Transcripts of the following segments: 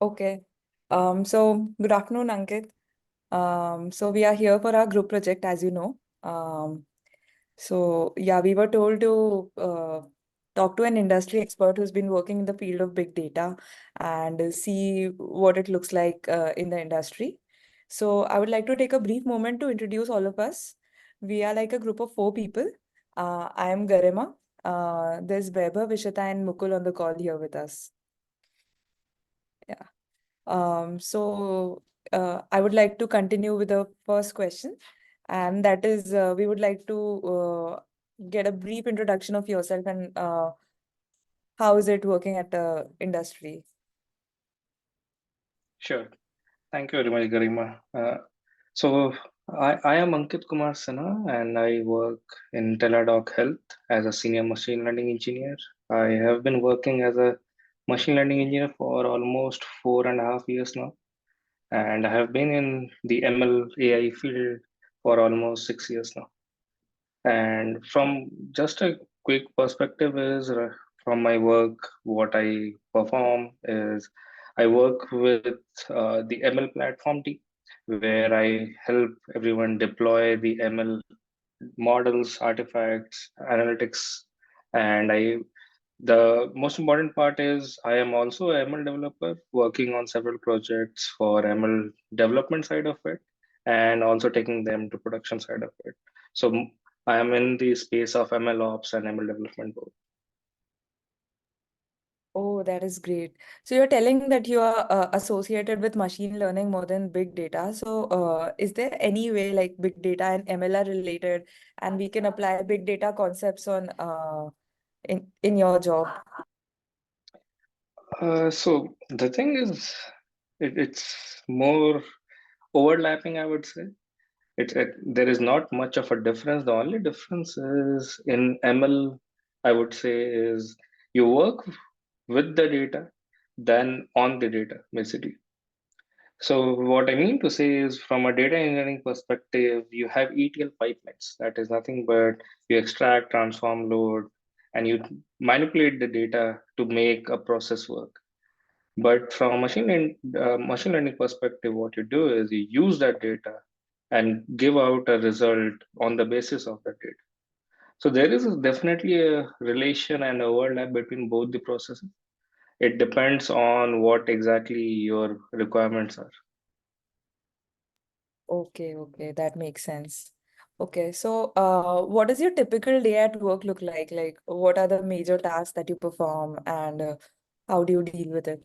Okay. So good afternoon, Ankit. So we are here for our group project, as you know. So yeah, we were told to talk to an industry expert who's been working in the field of big data and see what it looks like in the industry. So I would like to take a brief moment to introduce all of us. We are like a group of 4 people. I am Garima. There's Vaibhav, Vishata, and Mukul on the call here with us. Yeah. I would like to continue with the first question, and that is we would like to get a brief introduction of yourself and how is it working at the industry. Sure. Thank you very much, Garima. So I am Ankit Kumar Sinha and I work in Teladoc Health as a senior machine learning engineer. I have been working as a machine learning engineer for almost 4.5 years now, and I have been in the ML AI field for almost 6 years now. And from just a quick perspective is from my work, what I perform is I work with the ML platform team where I help everyone deploy the ML models, artifacts, analytics, and the most important part is I am also a ML developer working on several projects for ML development side of it and also taking them to production side of it. So I am in the space of ML ops and ML development both. Oh, that is great. So you're telling that you are associated with machine learning more than big data. So is there any way like big data and ML are related and we can apply big data concepts on in your job? So the thing is, it's more overlapping, I would say. There is not much of a difference. The only difference is in ML, I would say, is you work with the data than on the data, basically. So what I mean to say is from a data engineering perspective, you have ETL pipelines. That is nothing but you extract, transform, load, and you manipulate the data to make a process work. But from a machine learning perspective, what you do is you use that data and give out a result on the basis of that data. So there is definitely a relation and overlap between both the processes. It depends on what exactly your requirements are. Okay, that makes sense. Okay, so what does your typical day at work look like? Like, what are the major tasks that you perform and how do you deal with it?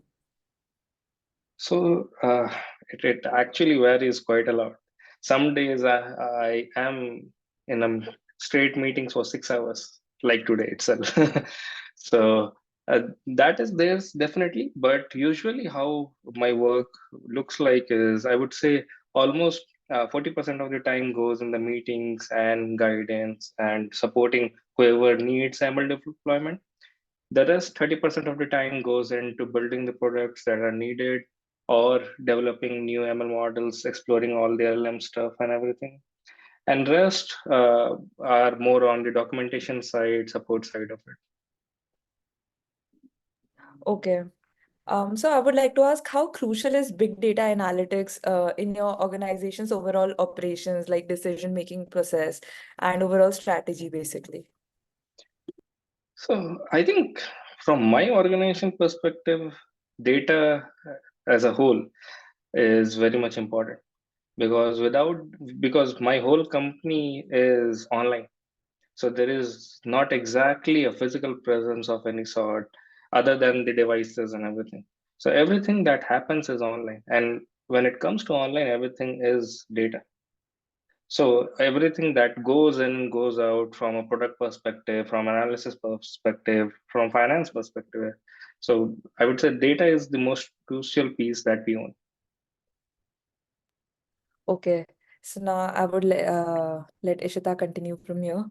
So it actually varies quite a lot. Some days I am in a straight meetings for 6 hours, like today itself. So that is there's definitely, but usually how my work looks like is I would say almost 40% of the time goes in the meetings and guidance and supporting whoever needs ML deployment. The rest 30% of the time goes into building the products that are needed or developing new ML models, exploring all the LLM stuff and everything. And rest are more on the documentation side, support side of it. Okay. So I would like to ask how crucial is big data analytics in your organization's overall operations, like decision-making process and overall strategy, basically? So I think from my organization perspective, data as a whole is very much important because because my whole company is online. So there is not exactly a physical presence of any sort other than the devices and everything. So everything that happens is online. And when it comes to online, everything is data. So everything that goes in goes out from a product perspective, from analysis perspective, from finance perspective. So I would say data is the most crucial piece that we own. Okay. So now I would let Ishita continue from here.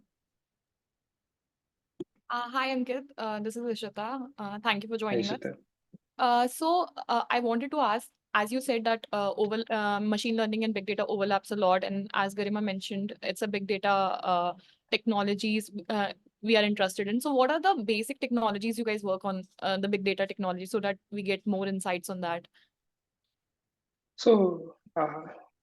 Hi, Ankit. This is Ishita. Thank you for joining us. Ishita. I wanted to ask, as you said that machine learning and big data overlaps a lot, and as Garima mentioned, it's a big data technologies we are interested in. So, what are the basic technologies you guys work on, the big data technology, so that we get more insights on that? So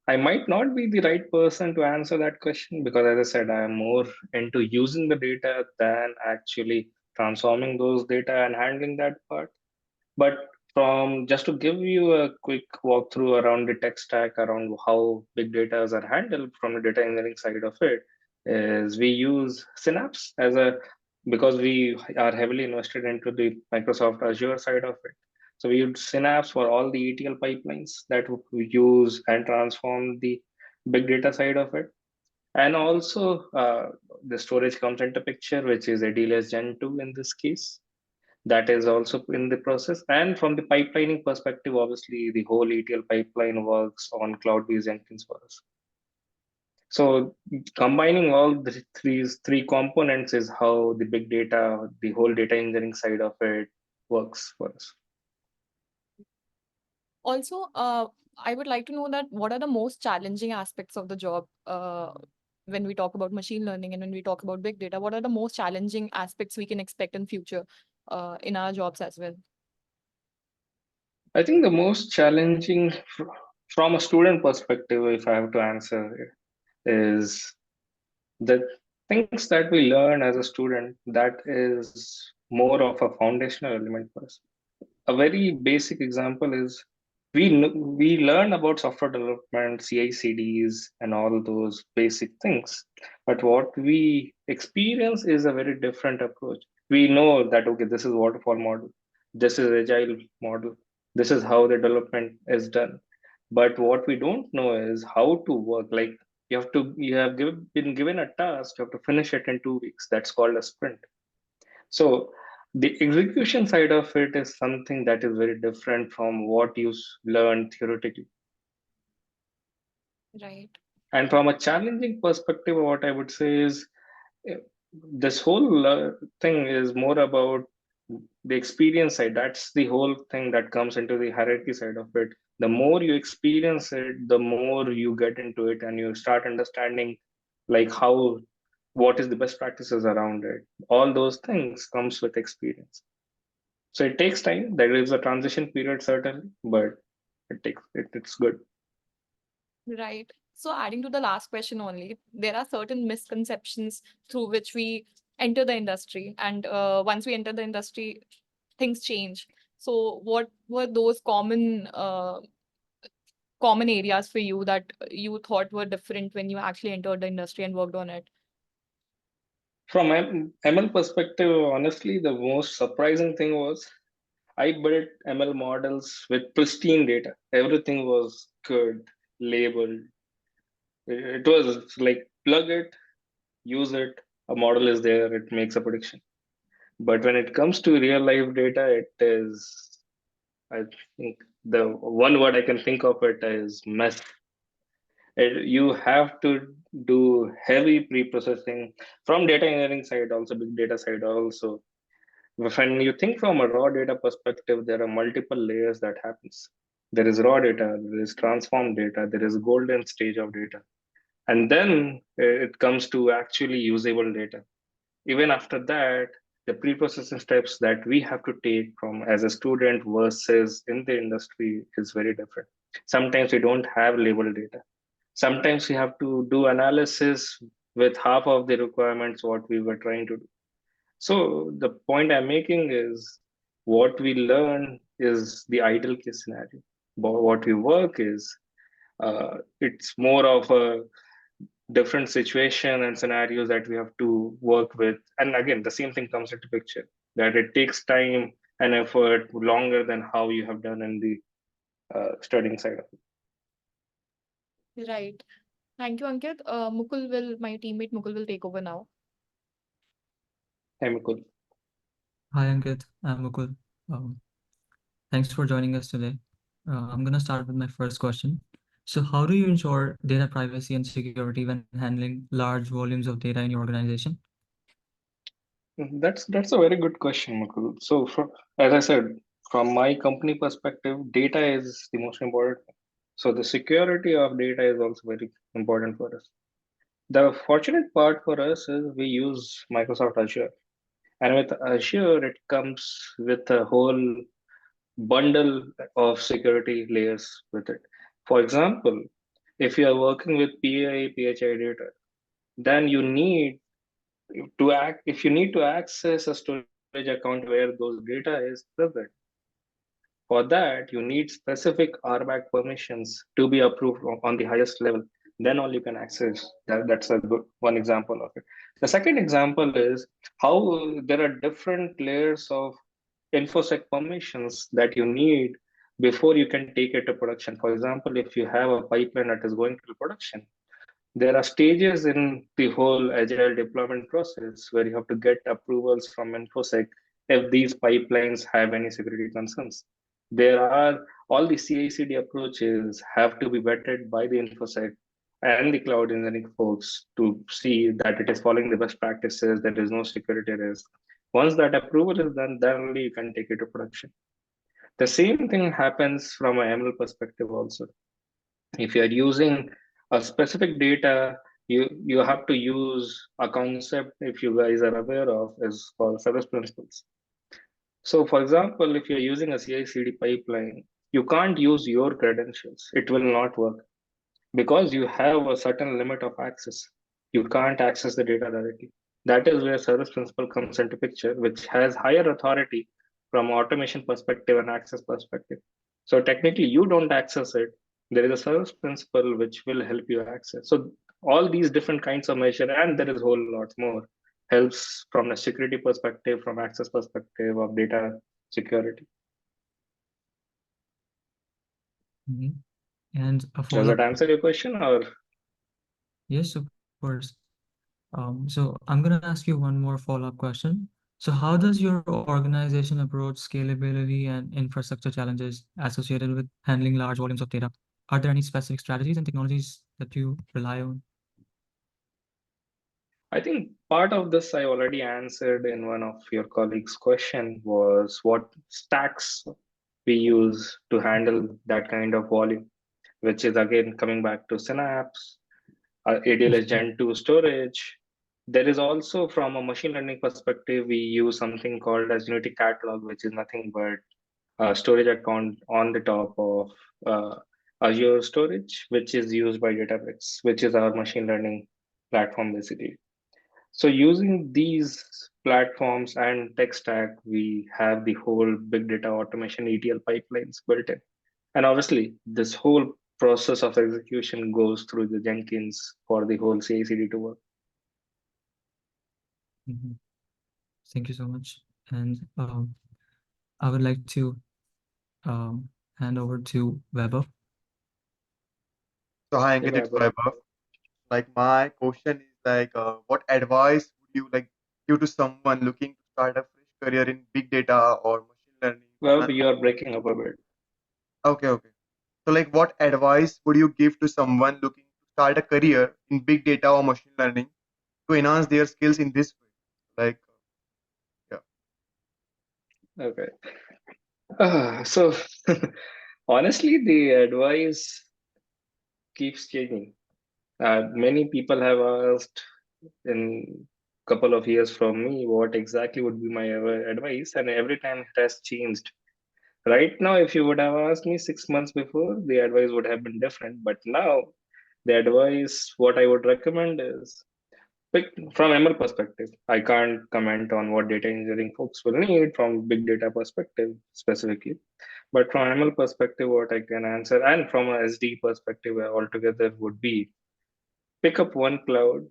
I might not be the right person to answer that question because, as I said, I am more into using the data than actually transforming those data and handling that part. But from just to give you a quick walkthrough around the tech stack, around how big data are handled from the data engineering side of it, is we use Synapse as a because we are heavily invested into the Microsoft Azure side of it. So we use Synapse for all the ETL pipelines that we use and transform the big data side of it. And also the storage comes into picture, which is ADLS Gen 2 in this case, that is also in the process. And from the pipelining perspective, obviously the whole ETL pipeline works on cloud-based Jenkins for us. So combining all the three components is how the big data, the whole data engineering side of it works for us. Also, I would like to know that what are the most challenging aspects of the job when we talk about machine learning and when we talk about big data? What are the most challenging aspects we can expect in future in our jobs as well? I think the most challenging from a student perspective, if I have to answer it, is the things that we learn as a student that is more of a foundational element for us. A very basic example is we learn about software development, CI/CDs, and all those basic things. But what we experience is a very different approach. We know that okay, this is waterfall model, this is agile model, this is how the development is done. But what we don't know is how to work. Like been given a task, you have to finish it in 2 weeks. That's called a sprint. So the execution side of it is something that is very different from what you learn theoretically. Right. And from a challenging perspective, what I would say is eh, this whole thing is more about the experience side. That's the whole thing that comes into the hierarchy side of it. The more you experience it, the more you get into it and you start understanding like how what is the best practices around it. All those things comes with experience. So it takes time. There is a transition period certainly, but it's good. Right. So adding to the last question only, there are certain misconceptions through which we enter the industry, and once we enter the industry, things change. So what were those common areas for you that you thought were different when you actually entered the industry and worked on it? From ML perspective, honestly, the most surprising thing was I built ML models with pristine data. Everything was good, labeled. It was like plug it, use it, a model is there, it makes a prediction. But when it comes to real life data, it is, I think, the one word I can think of it is mess. You have to do heavy pre-processing from data engineering side, also big data side also. When you think from a raw data perspective, there are multiple layers that happens. There is raw data, there is transformed data, there is golden stage of data, and then it comes to actually usable data. Even after that, the pre-processing steps that we have to take from as a student versus in the industry is very different. Sometimes we don't have labeled data. Sometimes we have to do analysis with half of the requirements what we were trying to do. So the point I'm making is what we learn is the ideal case scenario. But what we work is it's more of a different situation and scenarios that we have to work with. And again, the same thing comes into picture that it takes time and effort longer than how you have done in the studying side of it. Right. Thank you, Ankit. My teammate Mukul will take over now. I'm cool. Hi Ankit, I'm Mukul. Um, Thanks for joining us today. I'm gonna start with my first question. So, how do you ensure data privacy and security when handling large volumes of data in your organization? That's a very good question, Mukul. So, as I said, from my company perspective, data is the most important. So, the security of data is also very important for us. The fortunate part for us is we use Microsoft Azure, and with Azure, it comes with a whole bundle of security layers with it. For example, if you are working with PI, PHI data, then you need if you need to access a storage account where those data is present. For that, you need specific RBAC permissions to be approved on the highest level. Then only you can access that. That's a good one example of it. The second example is how there are different layers of infosec permissions that you need before you can take it to production. For example, if you have a pipeline that is going to production, there are stages in the whole agile deployment process where you have to get approvals from infosec if these pipelines have any security concerns. There are all the CI/CD approaches have to be vetted by the infosec and the cloud engineering folks to see that it is following the best practices, there is no security risk. Once that approval is done, then only you can take it to production. The same thing happens from an ML perspective also. If you are using a specific data, you have to use a concept, if you guys are aware of, is called service principles. So for example, if you're using a CI/CD pipeline, you can't use your credentials. It will not work because you have a certain limit of access. You can't access the data directly. That is where service principle comes into picture, which has higher authority from automation perspective and access perspective. So technically, you don't access it. There is a service principle which will help you access. So all these different kinds of measure, and there is a whole lot more, helps from a security perspective, from access perspective of data security. Mhm. And a Does follow-up. that answer your question, or? Yes, of course. So I'm gonna ask you one more follow-up question. So how does your organization approach scalability and infrastructure challenges associated with handling large volumes of data? Are there any specific strategies and technologies that you rely on? I think part of this I already answered in one of your colleagues' question was what stacks we use to handle that kind of volume, which is again coming back to Synapse, ADLS Mhm. Gen 2 storage. There is also from a machine learning perspective, we use something called as Unity Catalog, which is nothing but a storage account on the top of Azure storage, which is used by Databricks, which is our machine learning platform basically. So using these platforms and tech stack, we have the whole big data automation ETL pipelines built in. And obviously, this whole process of execution goes through the Jenkins for the whole CI/CD to work. Mhm. Thank you so much. And I would like to hand over to Weber. So hi Hey, Ankit, it's Vaibhav. Vaibhav. Like my question is like, what advice would you like give to someone looking to start a fresh career in big data or machine learning? Vaibhav, you are breaking up a bit. Okay, okay. So like, what advice would you give to someone looking to start a career in big data or machine learning to enhance their skills in this way? Like, yeah. Okay. So honestly, the advice keeps changing. Many people have asked in couple of years from me what exactly would be my advice, and every time it has changed. Right now, if you would have asked me 6 months before, the advice would have been different. But now, the advice, what I would recommend is pick from ML perspective. I can't comment on what data engineering folks will need from big data perspective specifically. But from ML perspective, what I can answer, and from a SD perspective altogether, would be pick up one cloud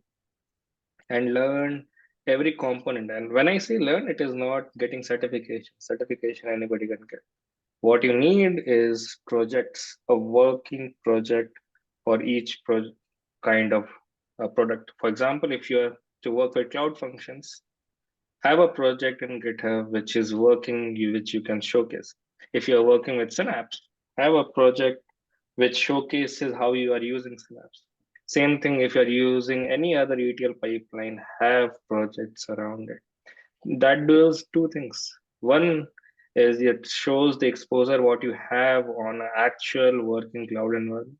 and learn every component. And when I say learn, it is not getting certification. Certification anybody can get. What you need is projects, a working project for each kind of product. For example, if you're to work with cloud functions, have a project in GitHub which is working, which you can showcase. If you're working with Synapse, have a project which showcases how you are using Synapse. Same thing if you're using any other ETL pipeline, have projects around it. That does two things. One is it shows the exposure what you have on an actual working cloud environment.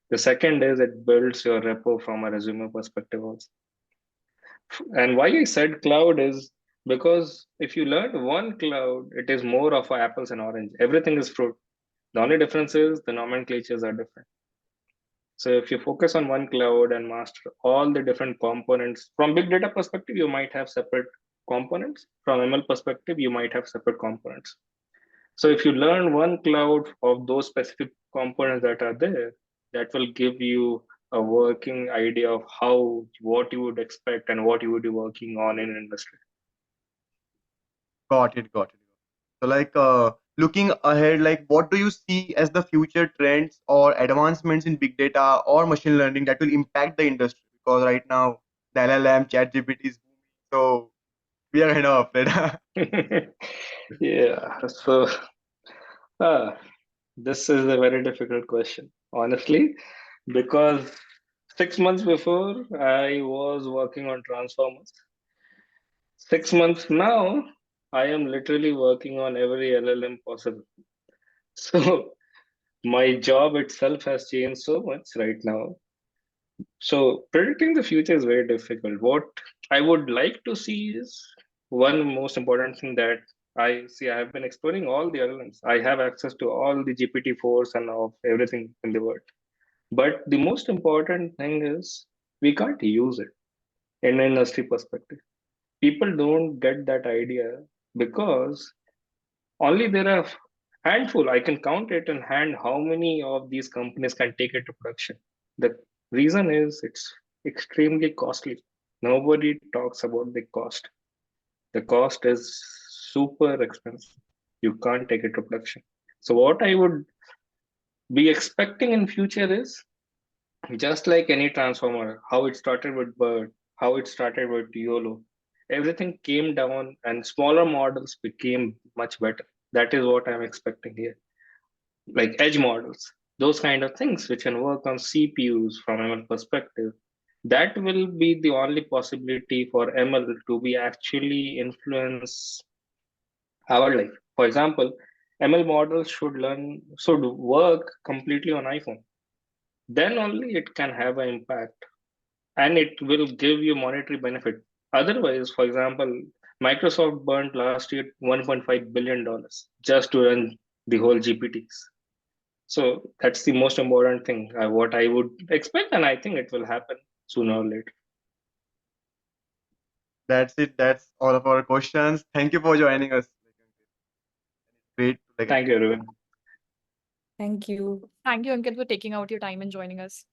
The second is it builds your repo from a resume perspective also. And why I said cloud is because if you learn one cloud, it is more of a apples and orange. Everything is fruit. The only difference is the nomenclatures are different. So if you focus on one cloud and master all the different components, from big data perspective, you might have separate components. From ML perspective, you might have separate components. So if you learn one cloud of those specific components that are there, that will give you a working idea of what you would expect and what you would be working on in industry. Got it, got it. So like looking ahead, like what do you see as the future trends or advancements in big data or machine learning that will impact the industry? Because right now the LLM, ChatGPT is booming, so we are kind of afraid. Yeah, so ah, this is a very difficult question, honestly, because 6 months before I was working on transformers. 6 months now, I am literally working on every LLM possible. So my job itself has changed so much right now. So predicting the future is very difficult. What I would like to see is one most important thing that I see. I have been exploring all the LLMs. I have access to all the GPT-4s and of everything in the world. But the most important thing is we can't use it in an industry perspective. People don't get that idea because only there are handful. I can count it in hand how many of these companies can take it to production. The reason is it's extremely costly. Nobody talks about the cost. The cost is super expensive. You can't take it to production. So what I would be expecting in future is just like any transformer, how it started with Bird, how it started with YOLO, everything came down and smaller models became much better. That is what I'm expecting here. Like edge models, those kind of things which can work on CPUs from ML perspective. That will be the only possibility for ML to be actually influence our life. For example, ML models should work completely on iPhone. Then only it can have an impact and it will give you monetary benefit. Otherwise, for example, Microsoft burnt last year $1.5 billion just to run the whole GPTs. So that's the most important thing, what I would expect, and I think it will happen sooner or later. That's it. That's all of our questions. Thank you for joining us. Great. Like, Thank you, everyone. Thank you. Thank you, Ankit, for taking out your time and joining us.